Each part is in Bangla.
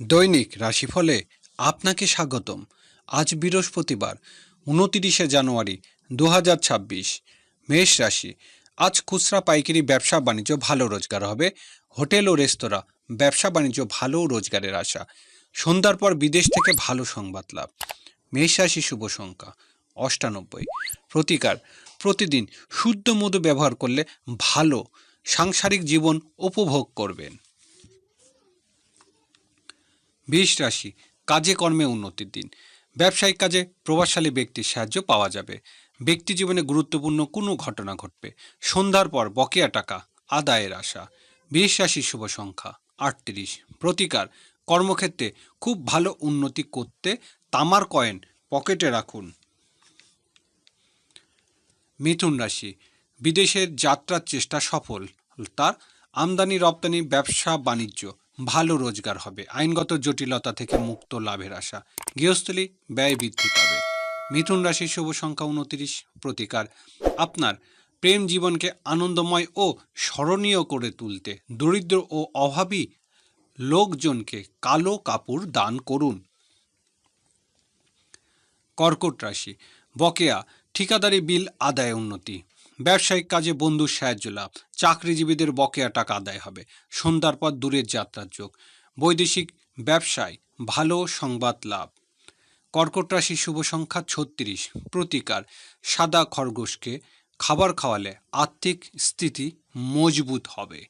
দৈনিক রাশিফলে আপনাকে স্বাগতম। আজ বৃহস্পতিবার 29শে জানুয়ারি 2026। মেষ রাশি। আজ খুচরা পাইকারি ব্যবসা বাণিজ্য ভালো রোজগার হবে। হোটেল ও রেস্তোরাঁ ব্যবসা বাণিজ্য ভালো রোজগারের আশা। সন্ধ্যার পর বিদেশ থেকে ভালো সংবাদ লাভ। মেষ রাশি শুভ সংখ্যা 98। প্রতিকার প্রতিদিন শুদ্ধ মধু ব্যবহার করলে ভালো সাংসারিক জীবন উপভোগ করবেন। বৃষ রাশি। কাজে কর্মে উন্নতির দিন। ব্যবসায়িক কাজে প্রভাবশালী ব্যক্তির সাহায্য পাওয়া যাবে। ব্যক্তি জীবনে গুরুত্বপূর্ণ কোনো ঘটনা ঘটবে। সন্ধ্যার পর বকেয়া টাকা আদায়ের আশা। বৃষ রাশি শুভ সংখ্যা 38। প্রতিকার কর্মক্ষেত্রে খুব ভালো উন্নতি করতে তামার কয়েন পকেটে রাখুন। মিথুন রাশি। বিদেশের যাত্রার চেষ্টা সফল। তার আমদানি রপ্তানি ব্যবসা বাণিজ্য ভালো রোজগার হবে। আইনগত জটিলতা থেকে মুক্ত লাভের আশা। গৃহস্থলী ব্যয় বৃদ্ধি পাবে। মিথুন রাশির শুভ সংখ্যা 29। প্রতিকার আপনার প্রেম জীবনকে আনন্দময় ও স্মরণীয় করে তুলতে দরিদ্র ও অভাবী লোকজনকে কালো কাপড় দান করুন। কর্কট রাশি। বকেয়া ঠিকাদারি বিল আদায়ে উন্নতি। ব্যবসায়িক কাজে বন্ধুর সাহায্য লাভ। চাকরিজীবীদের বকেয়া টাকা আদায় হবে। সন্ধ্যার পর দূরের যাত্রার যোগ। বৈদেশিক ব্যবসায় ভালো সংবাদ লাভ। কর্কট রাশি শুভ সংখ্যা 36। প্রতিকার সাদা খরগোশকে খাবার খাওয়ালে আর্থিক স্থিতি মজবুত হবে।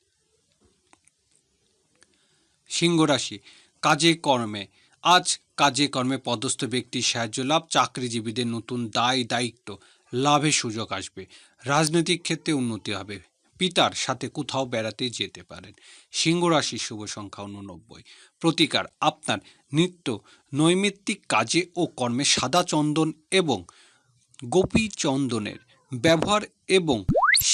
সিংহ রাশি। কাজে কর্মে আজ কাজে কর্মে পদস্থ ব্যক্তির সাহায্য লাভ। চাকরিজীবীদের নতুন দায় দায়িত্ব লাভের সুযোগ আসবে। রাজনৈতিক ক্ষেত্রে উন্নতি হবে। পিতার সাথে কোথাও বেড়াতে যেতে পারেন। সিংহ রাশির শুভ সংখ্যা 89। প্রতিকার আপনার নিত্য নৈমিত্তিক কাজে ও কর্মে সাদা চন্দন এবং গোপী চন্দনের ব্যবহার এবং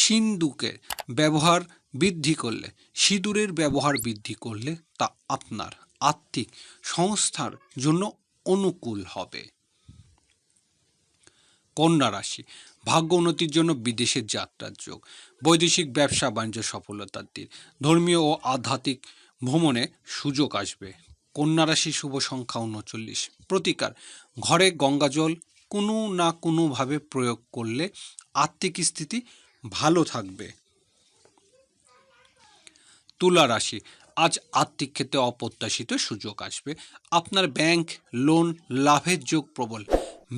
সিন্দুকের ব্যবহার বৃদ্ধি করলে সিঁদুরের ব্যবহার বৃদ্ধি করলে তা আপনার আর্থিক সংস্থার জন্য অনুকূল হবে। কন্যা রাশি। ভাগ্য উন্নতির জন্য বিদেশের যাত্রার যোগ। বৈদেশিক ব্যবসা বাণিজ্য সফলতার দিন। ধর্মীয় ও আধ্যাত্মিক ভ্রমণে সুযোগ আসবে। কন্যা রাশি শুভ সংখ্যা 39। প্রতিকার ঘরে গঙ্গাজল কোনো না কোনোভাবে প্রয়োগ করলে আর্থিক স্থিতি ভালো থাকবে। তুলা রাশি। আজ আর্থিক ক্ষেত্রে অপ্রত্যাশিত সুযোগ আসবে। আপনার ব্যাংক লোন লাভের যোগ প্রবল।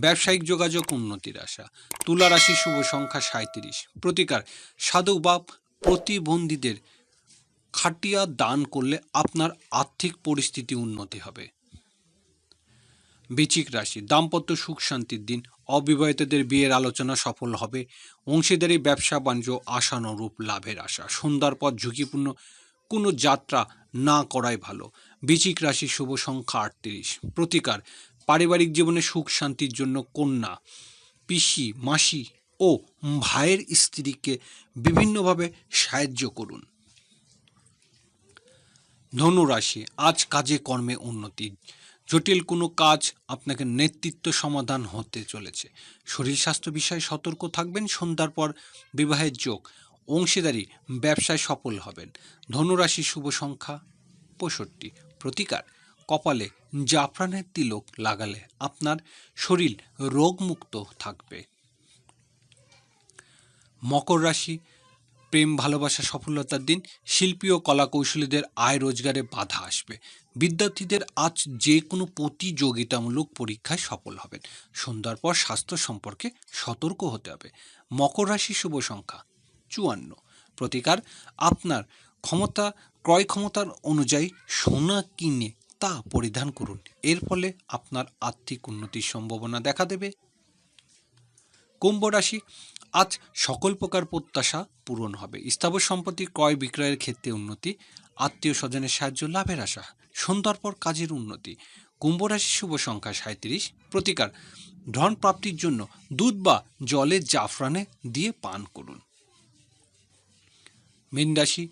ব্যবসায়িক যোগাযোগ উন্নতির আশা। তুলা রাশি শুভ সংখ্যা 37। প্রতিকার সাধু বা প্রতিবন্ধীদের খাটিয়া দান করলে আপনার আর্থিক পরিস্থিতি উন্নতি হবে। বৃশ্চিক রাশি। দাম্পত্য সুখ শান্তির দিন। অবিবাহিতদের বিয়ের আলোচনা সফল হবে। অংশীদারি ব্যবসা বাণিজ্য আশানুরূপ লাভের আশা। সন্ধ্যার পর ঝুঁকিপূর্ণ কোনো যাত্রা না করাই ভালো। বৃশ্চিক রাশি শুভ সংখ্যা 38। প্রতিকার পারিবারিক জীবনে সুখ শান্তির জন্য কন্যা পিসি মাসি ও ভাইয়ের স্ত্রীকে বিভিন্নভাবে সাহায্য করুন। ধনু রাশি। আজ কাজে কর্মে উন্নতি। জটিল কোনো কাজ আপনাকে নেতৃত্ব সমাধান হতে চলেছে। শরীর স্বাস্থ্য বিষয়ে সতর্ক থাকবেন। সন্ধ্যার পর বিবাহের যোগ। অংশীদারি ব্যবসায় সফল হবেন। ধনুরাশি শুভ সংখ্যা 65। প্রতিকার কপালে জাফরানের তিলক লাগালে আপনার শরীর রোগমুক্ত থাকবে। মকর রাশি। প্রেম ভালোবাসা সফলতার দিন। শিল্পী ও কলাকৌশলীদের আয় রোজগারে বাধা আসবে। বিদ্যার্থীদের আজ যে কোনো প্রতিযোগিতামূলক পরীক্ষায় সফল হবেন। সন্ধ্যার পর স্বাস্থ্য সম্পর্কে সতর্ক হতে হবে। মকর রাশি শুভ সংখ্যা 54। প্রতিকার আপনার ক্রয় ক্ষমতার অনুযায়ী সোনা কিনে তা পরিধান করুন। এর ফলে আপনার আর্থিক উন্নতির সম্ভাবনা দেখা দেবে। কুম্ভ রাশি। আজ সকল প্রকার প্রত্যাশা পূরণ হবে। স্থাবর সম্পত্তি ক্রয় বিক্রয়ের ক্ষেত্রে উন্নতি। আত্মীয় স্বজনের সাহায্য লাভের আশা। সন্ধ্যার পর কাজের উন্নতি। কুম্ভ রাশির শুভ সংখ্যা 37। প্রতিকার ধন প্রাপ্তির জন্য দুধ বা জলে জাফরানে দিয়ে পান করুন। মীন রাশি।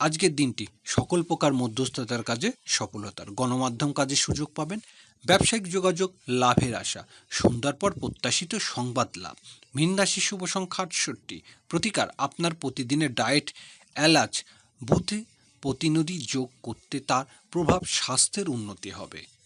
আজকের দিনটি সকল প্রকার মধ্যস্থতার কাজে সফলতার। গণমাধ্যম কাজে সুযোগ পাবেন। ব্যবসায়িক যোগাযোগ লাভের আশা। সন্ধ্যার পর প্রত্যাশিত সংবাদ লাভ। মীন রাশি শুভ সংখ্যা 68। প্রতিকার আপনার প্রতিদিনের ডায়েট এলাচ বুথে প্রতিনিধি যোগ করতে তার প্রভাব স্বাস্থ্যের উন্নতি হবে।